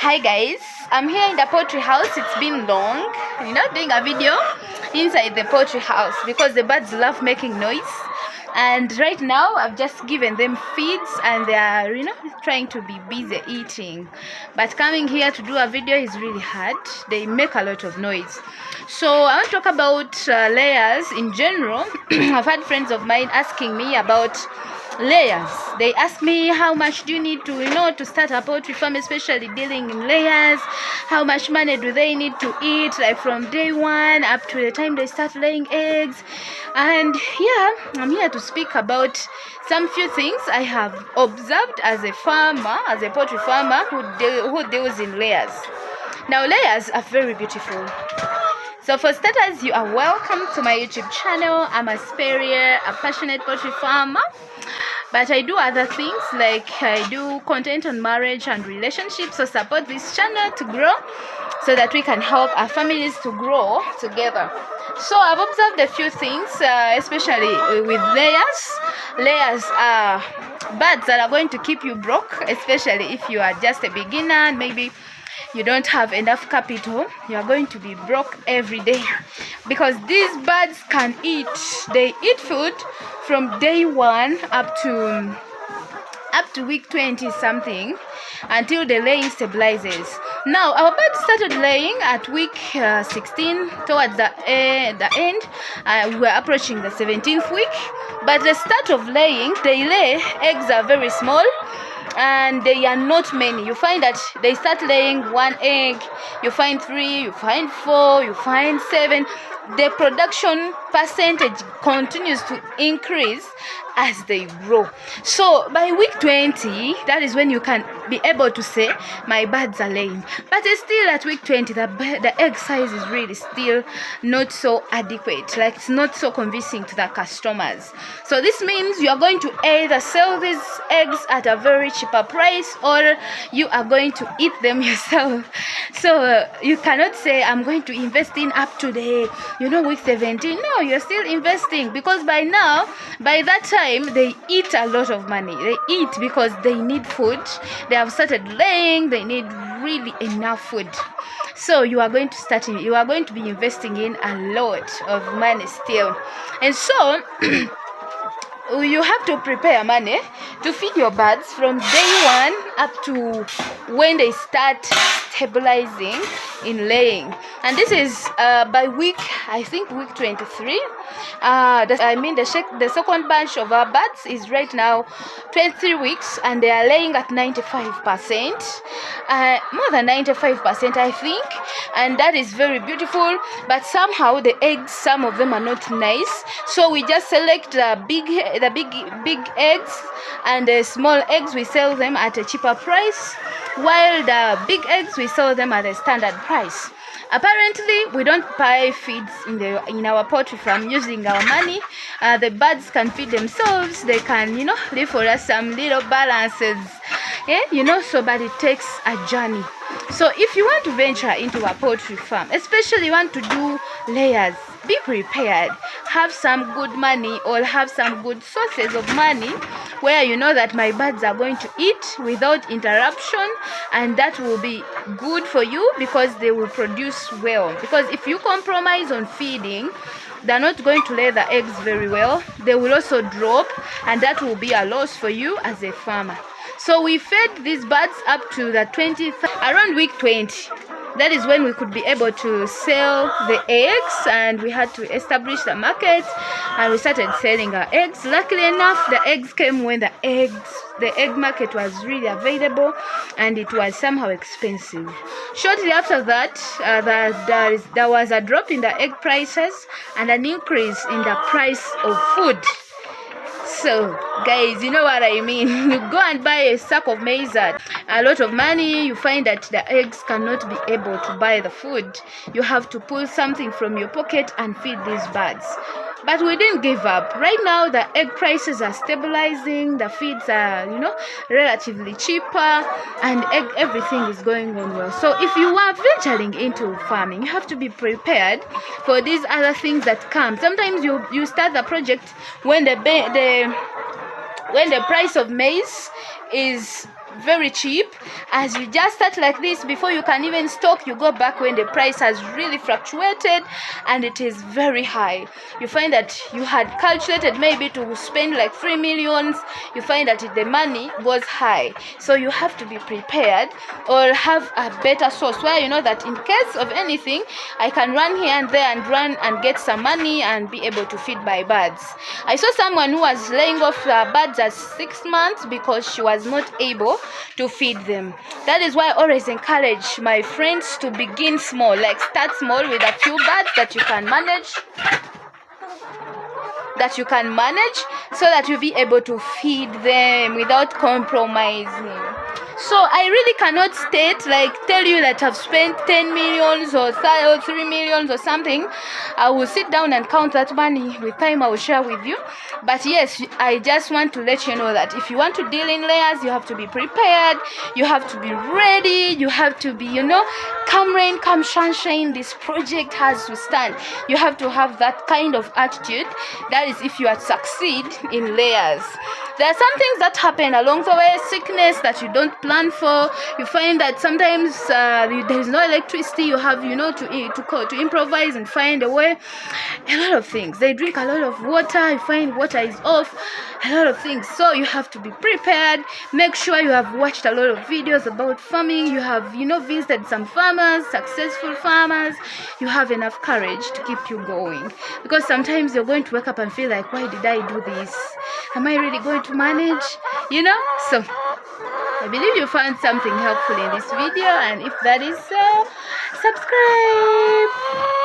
Hi guys, I'm here in the poultry house. It's been long, doing a video inside the poultry house because the birds love making noise. And right now I've just given them feeds and they are trying to be busy eating, but coming here to do a video is really hard. They make a lot of noise. So I want to talk about layers in general. I've had friends of mine asking me about layers. They ask me, how much do you need to start a poultry farm, especially dealing in layers? How much money do they need to eat, like from day one up to the time they start laying eggs? And yeah, I'm here to speak about some few things I have observed as a farmer, as a poultry farmer who deals in layers. Now, layers are very beautiful. So for starters, you are welcome to my YouTube channel. I'm a passionate poultry farmer, but I do other things, like I do content on marriage and relationships. So support this channel to grow so that we can help our families to grow together. So I've observed a few things, especially with layers. Layers are birds that are going to keep you broke, especially if you are just a beginner and maybe you don't have enough capital. You are going to be broke every day because these birds can eat. They eat food from day one up to week 20 something until the laying stabilizes. Now our birds started laying at week 16. Towards the end, we're approaching the 17th week, but the start of laying, they lay eggs are very small and they are not many. You find that they start laying one egg, you find 3, you find 4, you find 7. The production percentage continues to increase as they grow. So by week 20, that is when you can be able to say my birds are laying. But it's still at week 20, the egg size is really still not so adequate, like it's not so convincing to the customers. So this means you are going to either sell these eggs at a very cheaper price or you are going to eat them yourself. So you cannot say I'm going to invest in up to the week 17. No, you're still investing, because by that time they eat a lot of money. They eat because they need food. They have started laying, they need really enough food. So you are going to be investing in a lot of money still. And so you have to prepare money to feed your birds from day one up to when they start stabilizing in laying. And this is by week, I think week 23. The second batch of our birds is right now 23 weeks and they are laying at 95%, more than 95% I think, and that is very beautiful. But somehow the eggs, some of them are not nice, so we just select the big eggs, and the small eggs we sell them at a cheaper price, while the big eggs we sell them at a standard price. Apparently, we don't buy feeds in our poultry farm using our money. The birds can feed themselves. They can, leave for us some little balances. So but it takes a journey. So if you want to venture into a poultry farm, especially you want to do layers, be prepared. Have some good money or have some good sources of money where you know that my birds are going to eat without interruption, and that will be good for you because they will produce well. Because if you compromise on feeding, they're not going to lay the eggs very well. They will also drop, and that will be a loss for you as a farmer. So we fed these birds up to the 20th, around week 20. That is when we could be able to sell the eggs, and we had to establish the market, and we started selling our eggs. Luckily enough, the eggs came when the egg market was really available and it was somehow expensive. Shortly after that, there was a drop in the egg prices and an increase in the price of food. So guys, you know what I mean. You go and buy a sack of maize at a lot of money, you find that the eggs cannot be able to buy the food. You have to pull something from your pocket and feed these birds. But we didn't give up. Right now the egg prices are stabilizing, the feeds are relatively cheaper, and everything is going on well. So if you are venturing into farming, you have to be prepared for these other things that come. Sometimes you start the project when the price of maize is very cheap. As you just start like this, before you can even stock, you go back when the price has really fluctuated and it is very high. You find that you had calculated maybe to spend like 3 millions, you find that the money goes high. So you have to be prepared or have a better source where you know that in case of anything, I can run here and there and run and get some money and be able to feed my birds. I saw someone who was laying off birds at 6 months because she was not able to feed them. That is why I always encourage my friends to begin small, like start small with a few birds that you can manage, so that you'll be able to feed them without compromising. So I really cannot tell you that I've spent 10 millions or 3 millions or something. I will sit down and count that money. With time I will share with you. But yes, I just want to let you know that if you want to deal in layers, you have to be prepared, you have to be ready, you have to be, come rain, come sunshine, this project has to stand. You have to have that kind of attitude. That is if you are succeed in layers. There are some things that happen along the way, sickness that you don't plan for. You find that sometimes there is no electricity. You have, to improvise and find a way. A lot of things. They drink a lot of water. You find water is off. A lot of things. So you have to be prepared. Make sure you have watched a lot of videos about farming. You have, visited some farmers, successful farmers. You have enough courage to keep you going. Because sometimes you're going to wake up and feel like, why did I do this? Am I really going to manage? So I believe you found something helpful in this video, and if that is so, subscribe.